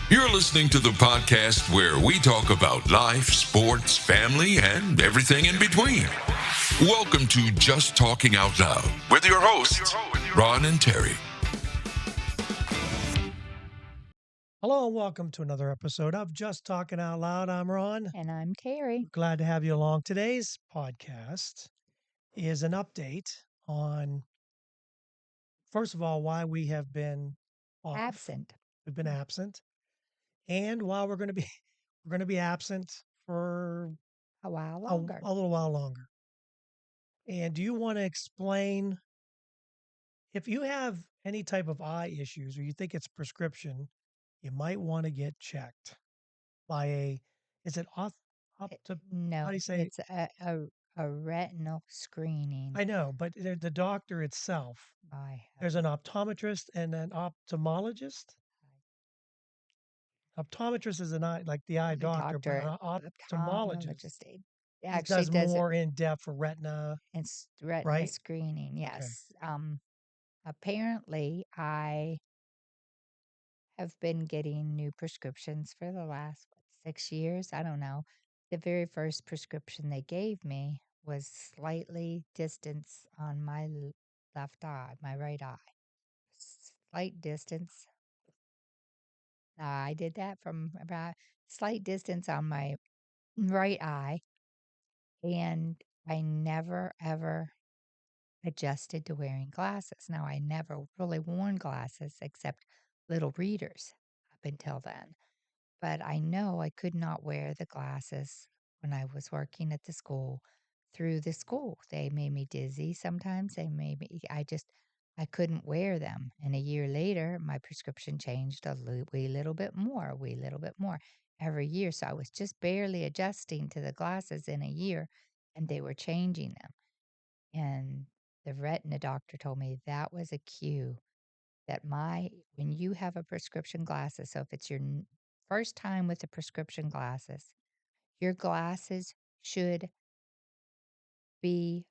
You're listening to the podcast where we talk about life, sports, family, and everything in between. Welcome to Just Talking Out Loud with your hosts, Ron and Terry. Hello and welcome to another episode of Just Talking Out Loud. I'm Ron. And I'm Terry. Glad to have you along. Today's podcast is an update on, first of all, why we have been off. Absent We've been absent, and why we're going to be we're going to be absent for a while a, longer. a little while longer. And do you want to explain if you have any type of eye issues or you think it's prescription, you might want to get checked by a is it up to how No, do you say it's a retinal screening. I know, but the doctor itself, I there's an optometrist and an ophthalmologist. Optometrist is an eye, like the eye the doctor, but doctor, an ophthalmologist optometrist, does actually does it more in depth for retina, in retina right? screening. Okay, Yes. Apparently, I have been getting new prescriptions for the last 6 years. I don't know. The very first prescription they gave me was slightly distance on my left eye, my right eye. Slight distance. I did that from about slight distance on my right eye, and I never ever adjusted to wearing glasses. Now, I never really worn glasses except little readers up until then. But I know I could not wear the glasses when I was working at the school through the school. They made me dizzy sometimes. I couldn't wear them. And a year later, my prescription changed wee little bit more, a wee little bit more every year. So I was just barely adjusting to the glasses in a year, and they were changing them. And the retina doctor told me that was a cue that when you have a prescription glasses, so if it's your first time with the prescription glasses, your glasses should be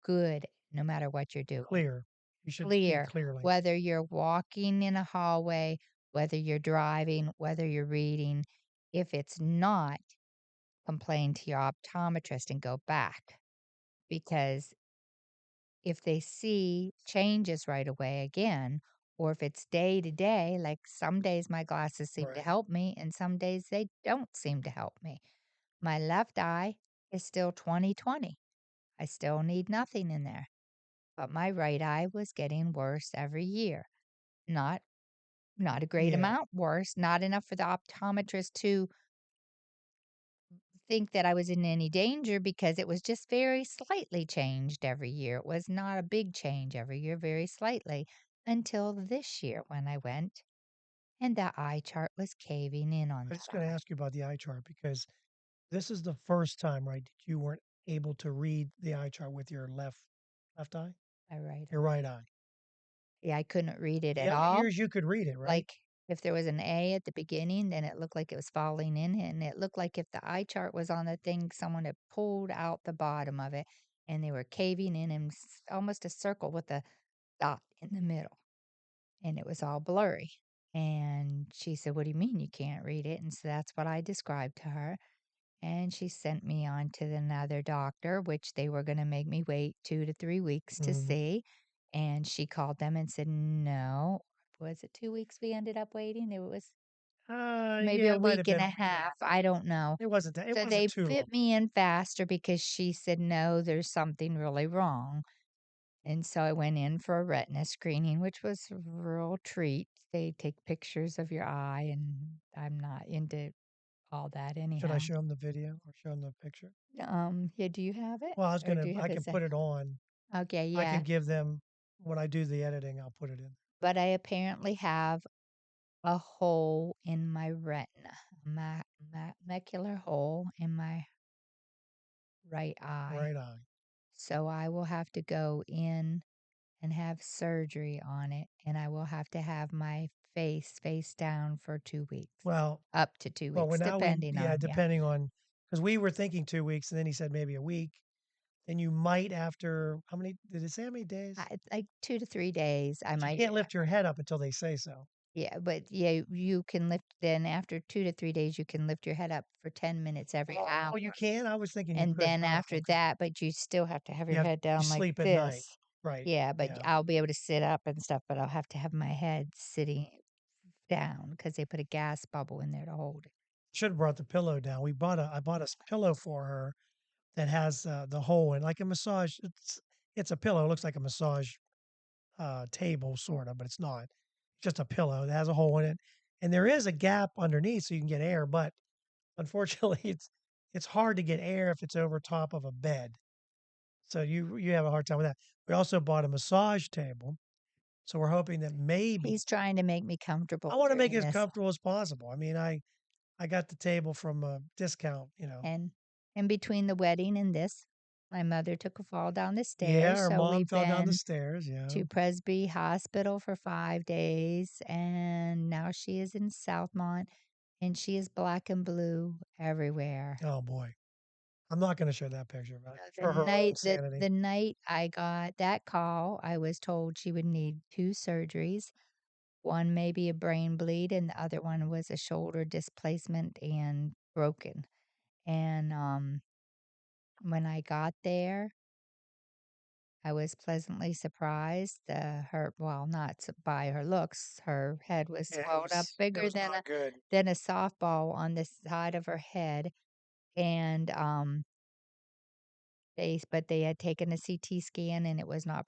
good no matter what you're doing. clear. You should see Clear, clearly. whether you're walking in a hallway, whether you're driving, whether you're reading. If it's not, complain to your optometrist and go back, because if they see changes right away again, or if it's day to day, like some days my glasses seem to Right. help me and some days they don't seem to help me. My left eye is still 20/20. I still need nothing in there. But my right eye was getting worse every year. Not not a great Yeah. amount worse, not enough for the optometrist to think that I was in any danger, because it was just very slightly changed every year. It was not a big change every year, very slightly, until this year when I went and the eye chart was caving in on I was that just going to eye, ask you about the eye chart because this is the first time, right, that you weren't able to read the eye chart with your left eye, my right your eye. right eye. Yeah, I couldn't read it The at other all. years you could read it, right? Like, if there was an A at the beginning, then it looked like it was falling in, and it looked like if the eye chart was on the thing, someone had pulled out the bottom of it, and they were caving in almost a circle with a dot in the middle, and it was all blurry. And she said, "What do you mean you can't read it?" And so that's what I described to her. And she sent me on to another doctor, which they were going to make me wait 2 to 3 weeks to Mm-hmm. see. And she called them and said, no. Was it 2 weeks we ended up waiting? It was maybe Yeah, a it might week have and been. a Yeah, half. I don't know. it wasn't that. It So wasn't they too long. fit me in faster because she said, no, there's something really wrong. And so I went in for a retina screening, which was a real treat. They take pictures of your eye, and I'm not into all that Should I anyhow. show them the video or show them the picture? Yeah, do you have it? Well, I was Or do gonna. you I have can it? put it on. Okay, I yeah. can give them when I do the editing. I'll put it in. But I apparently have a hole in my retina, macular hole in my right eye. Right eye. So I will have to go in and have surgery on it, and I will have to have my face down for 2 weeks, Well, up to two well, weeks, now depending yeah, on, yeah. depending on because we were thinking 2 weeks, and then he said maybe a week. Then you might after how many? Did it say how many days? It's like 2 to 3 days. I But you might. can't lift your head up until they say so. Yeah, but yeah, you can lift then after 2 to 3 days, you can lift your head up for 10 minutes every Oh, you hour. can? I was thinking you And could then not. after Okay. that, but you still have to have your head You down like sleep at night. this. Right. Yeah, but Yeah. I'll be able to sit up and stuff, but I'll have to have my head sitting down because they put a gas bubble in there to hold it. Should have brought the pillow down. I bought a pillow for her that has the hole in like a massage. It's a pillow. It looks like a massage table sort of, but it's not. It's just a pillow that has a hole in it, and there is a gap underneath so you can get air. But unfortunately, it's hard to get air if it's over top of a bed. So you have a hard time with that. We also bought a massage table, so we're hoping that maybe He's trying to make me I comfortable want to make it during as this. comfortable as possible. I mean, I got the table from a discount, you know. And in between the wedding and this, my mother took a fall down the Yeah, stairs. her So mom we've fell down the been stairs. Yeah. to Presby Hospital for 5 days, and now she is in Southmont, and she is black and blue everywhere. Oh boy. I'm not going to show that picture, but The for her own night that sanity. the night I got that call, I was told she would need 2 surgeries. One may be a brain bleed, and the other one was a shoulder displacement and broken. And when I got there, I was pleasantly surprised. Well, not by her looks. Her head was Yeah, swelled up it bigger was not good. than a softball on the side of her head, and they had taken a CT scan and it was not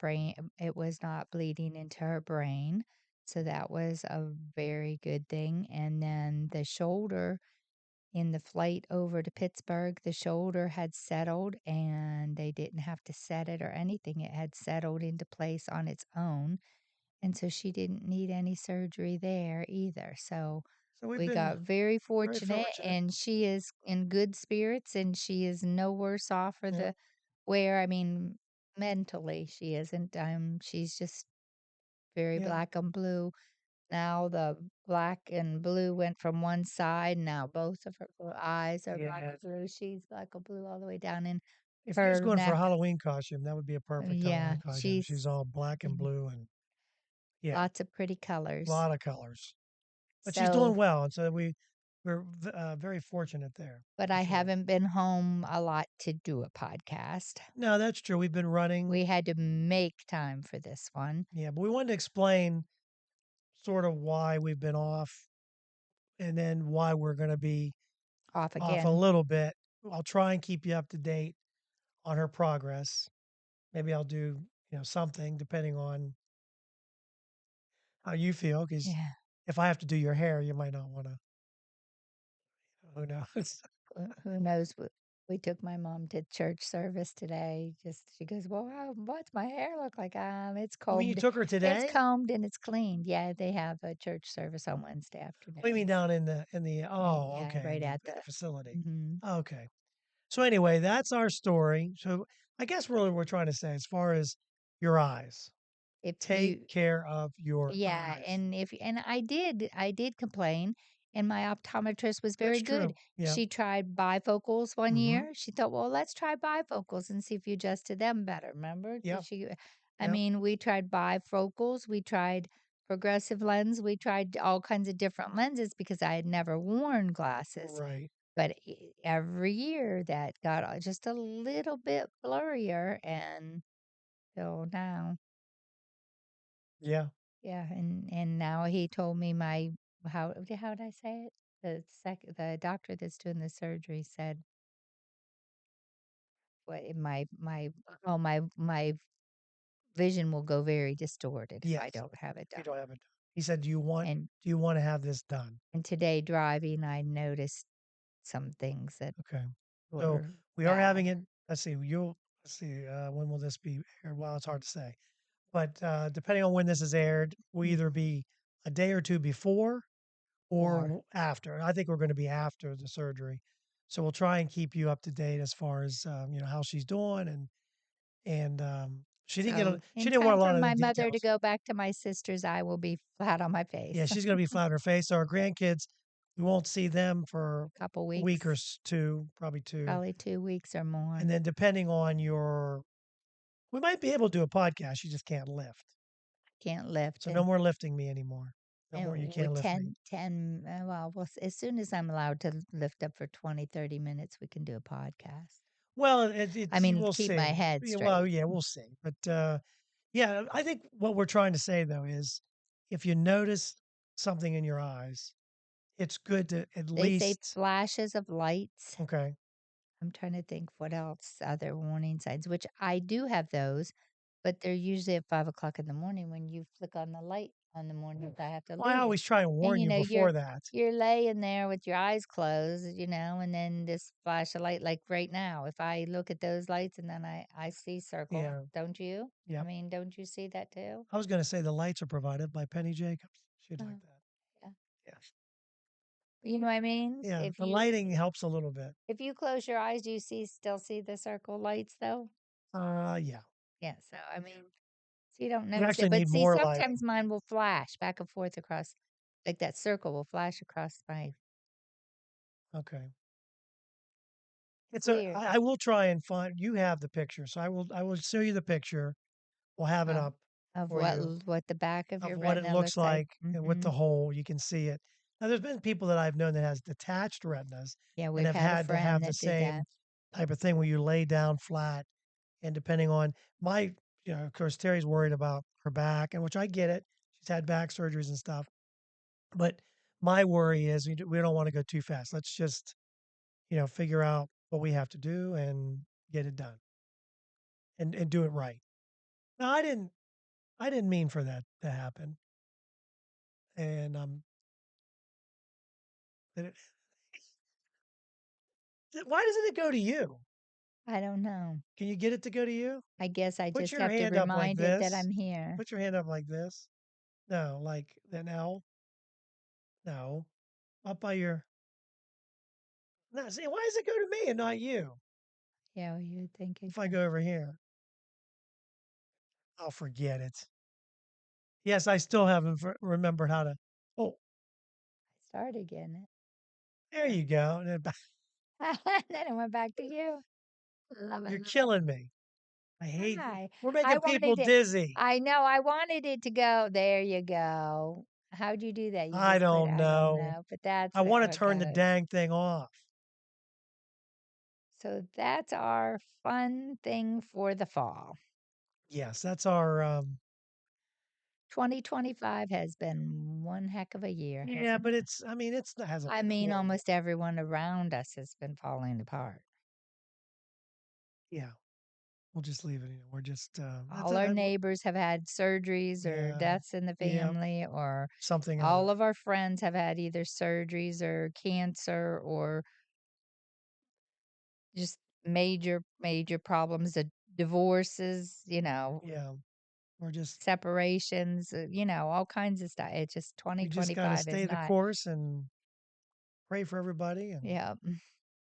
bleeding into her brain. So that was a very good thing. And then the shoulder in the flight over to Pittsburgh, the shoulder had settled and they didn't have to set it or anything. It had settled into place on its own. And so she didn't need any surgery there either. So So we've we been got very very fortunate, fortunate. and she is in good spirits and she is no worse off for Yeah. the where, I mean, mentally she isn't. She's just very Yeah. black and blue. Now the black and blue went from one side. Now both of her eyes are black Yeah. and blue. She's black and blue all the way down in If he was her going for a neck. Halloween costume, that would be a perfect Yeah, Halloween costume. she's She's all black and mm, blue and yeah, lots of pretty a colors. lot of colors. But she's So, doing well, and so we're very fortunate there but for I sure. haven't been home a lot to do a podcast. No, that's true. We've been running. We had to make time for this one. Yeah, but we wanted to explain sort of why we've been off and then why we're going to be Off off a again. little bit. I'll try and keep you up to date on her progress. Maybe I'll do, something depending on how you feel. Because Yeah. if I have to do your hair, you might not want to. Who knows? Who knows what we took my mom to church service today. Just she goes, "Well, what's my hair look like?" It's You mean you combed. took her It's today? combed and it's cleaned. Yeah, they have a church service on Wednesday What do you mean afternoons. down in the oh, Yeah, okay, right at in the the facility. hmm Okay. So anyway, that's our story. So I guess really we're trying to say as far as your eyes, if take you care of your Yeah, eyes. and I did complain, and my optometrist was That's very good. true. Yeah. She tried bifocals one Mm-hmm. year. She thought, well, let's try bifocals and see if you adjusted them better. Remember? Yeah. I Yeah. mean, we tried bifocals, we tried progressive lens, we tried all kinds of different lenses because I had never worn glasses. Right. But every year that got just a little bit blurrier, and so now. Yeah. Yeah, and now he told me how did I say it? The doctor that's doing the surgery said what my vision will go very distorted if I Yes. don't have it If you done. don't have it. He said, And do you want to have this done? and today driving I noticed some things that Okay. So were we are having bad. it. Let's see, when will this be aired? Well, it's hard to say. But depending on when this is aired, will either Mhm. be a day or two before or Or after. I think we're going to be after the surgery. So we'll try and keep you up to date as far as how she's doing and so she in didn't want time a for lot of the my mother to details. go back to my sister's, I will be flat on my Yeah, face. she's going to be flat on her face. So our grandkids, we won't see them for Couple a week or weeks, two, probably two. probably 2 weeks or more. And then depending on we might be able to do a podcast. You just can't lift. Can't lift So no and more lifting me anymore. No And more. You with can't lift me. 10, as soon as I'm allowed to lift up for 20, 30 minutes, we can do a podcast. Well, I it's mean, we'll keep my see. head Yeah, well, straight. yeah, we'll see. But yeah, I think what we're trying to say though is if you notice something in your eyes, it's good to at They say least flashes of lights. okay. I'm trying to think what else other warning signs, which I do have those, but they're usually at 5 o'clock in the morning when you flick on the light on the mornings I have to Well, I leave. always try and And warn you you know, before that. you're laying there with your eyes closed, and then this flash of light, like right now, if I look at those lights and then I see circle, Yeah. don't you? I Yep. mean, don't you see that too? I was going to say the lights are provided by Penny Jacobs. She'd like Oh, that. yeah. Yeah. You know what I mean? Yeah. If The you lighting helps a little bit. if you close your eyes, do you still see the circle lights though? Yeah. Yeah. So I mean, so you don't You notice actually it. But need see, more lighting. sometimes mine will flash back and forth across, like that circle will flash across my. Okay. It's It's a. weird. I will try and find. You have the picture, so I will show you the picture. We'll have it Uh, up of for you what the back of of your what it retina looks looks like. like and with the hole. You can see it. Now, there's been people that I've known that has detached retinas Yeah, and we've have had a had to have friend the that did same that. type of thing where you lay down flat and depending on my, of course, Terry's worried about her back, and which I get it. She's had back surgeries and stuff, but my worry is we don't want to go too fast. Let's just, figure out what we have to do and get it done and do it right. No, I didn't mean for that to happen, and that it, why doesn't it go to you? I don't know. Can you get it to go to you? I guess I Put just your have to hand up like remind it that this. I'm here. Put your hand up like this. No, like an L. No, up by your. No, see, why does it go to me and not you? Yeah, well, you would think it If I could. go over here, I'll forget it. Yes, I still haven't remembered how to. Oh, I started getting it. there you go. And then Then it went back to you. Love you're it. killing me. I hate. Hi. We're I making people wanted it. dizzy. I know. I wanted it to go. There you go. How'd you do that? You I just put, don't I don't know. know, but that's I want how to it turn the goes. dang thing off. So that's our fun thing for the fall. Yes, that's our. 2025 has been one heck of a year, Yeah, hasn't but it? it's. I mean, it's it hasn't I been mean, horrible. almost everyone around us has been falling apart. Yeah, we'll just leave it. We're just. That's All our neighbors have had surgeries or yeah, deaths in the yeah, family, or something or all other. of our friends have had either surgeries or cancer or just major problems, divorces, Yeah, we're just. separations, all kinds of stuff. It's just We just got to 2025 is stay the not. course and pray for everybody and Yeah.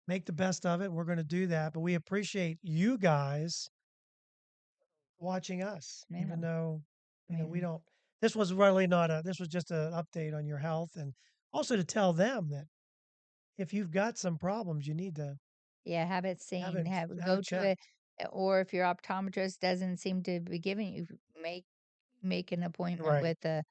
make the best of it. We're going to do that, but we appreciate you guys watching us, Yeah. even though I we mean, don't. This was really not a. This was just an update on your health, and also to tell them that if you've got some problems, you need to yeah, have it have seen, it have have go it to checked. or if your optometrist doesn't seem to be giving you, make an appointment Right. with a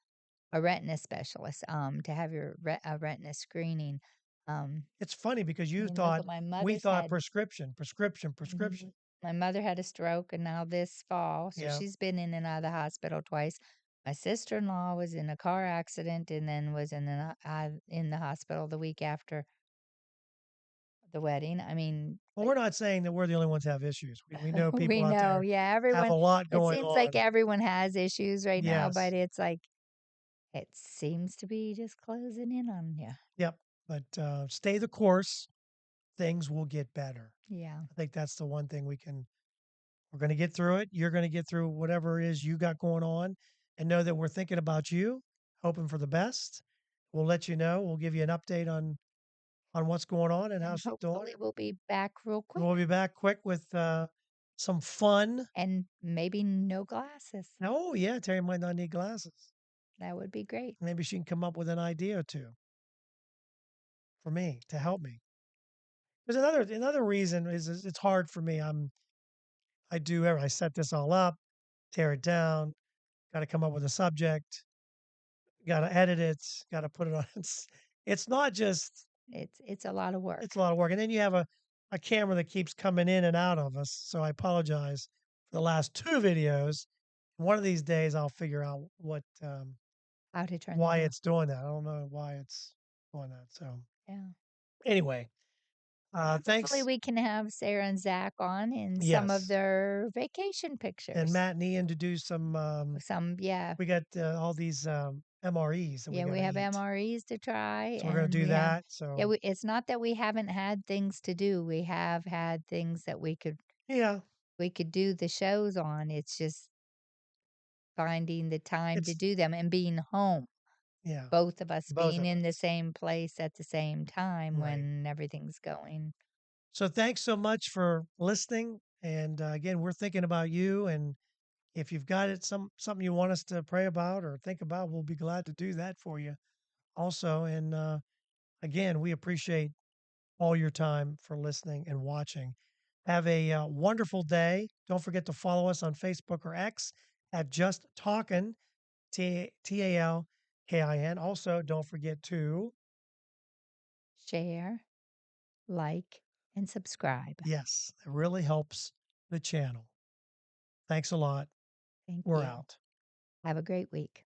retina specialist to have your retina screening. Um, It's funny because I you mean, look thought at my we mother's thought had. prescription, prescription, Mhm. prescription. My mother had a stroke, and now this fall, so Yeah. she's been in and out of the hospital twice. My sister-in-law was in a car accident and then was in the hospital the week after the wedding. I mean, Well, we're not saying that we're the only ones have issues. We know people we out know, there yeah, have a everyone. lot It going seems like on. everyone has issues right now, but Yes. it's like it seems to be just closing in on you. Yep. But stay the course. Things will get better. Yeah. I think that's the one thing we're going to get through it. You're going to get through whatever it is you got going on and know that we're thinking about you, hoping for the best. We'll let you know. We'll give you an update on what's going on and how And she's doing. hopefully we'll be back real And quick we'll be back quick with some fun. and maybe no glasses. Oh, yeah, Terry might not need glasses. That would be great. Maybe she can come up with an idea or two for me to help me. There's another reason is it's hard for me. I set this all up, tear it down, got to come up with a subject, got to edit it, got to put it on. It's not just, It's a lot of work. it's a lot of work. And then you have a camera that keeps coming in and out of us. So I apologize for the last two videos. One of these days I'll figure out How to turn why that off. it's doing that. I don't know why it's doing that. So Yeah. anyway, Hopefully thanks. we can have Sarah and Zach on in some of Yes. their vacation And pictures. Matt and Ian to do some, Yeah. we got all these MREs that we Yeah, got we to have eat. MREs to try, So we're going and to do we have that. yeah, So it's not that we haven't had things to do. We have had things that yeah, we could do the shows on. It's just finding the time to it's, do them and being home. yeah, Both of us both being of in the us. same place at the same time Right. when everything's going. So thanks so much for listening. And again, we're thinking about you. And if you've got something you want us to pray about or think about, we'll be glad to do that for you also. And again, we appreciate all your time for listening and watching. Have a wonderful day. Don't forget to follow us on Facebook or X at Just Talkin', TALKIN. Also, don't forget to, Share, like, and subscribe. yes, it really helps the channel. Thanks a lot. Thank We're you. out. Have a great week.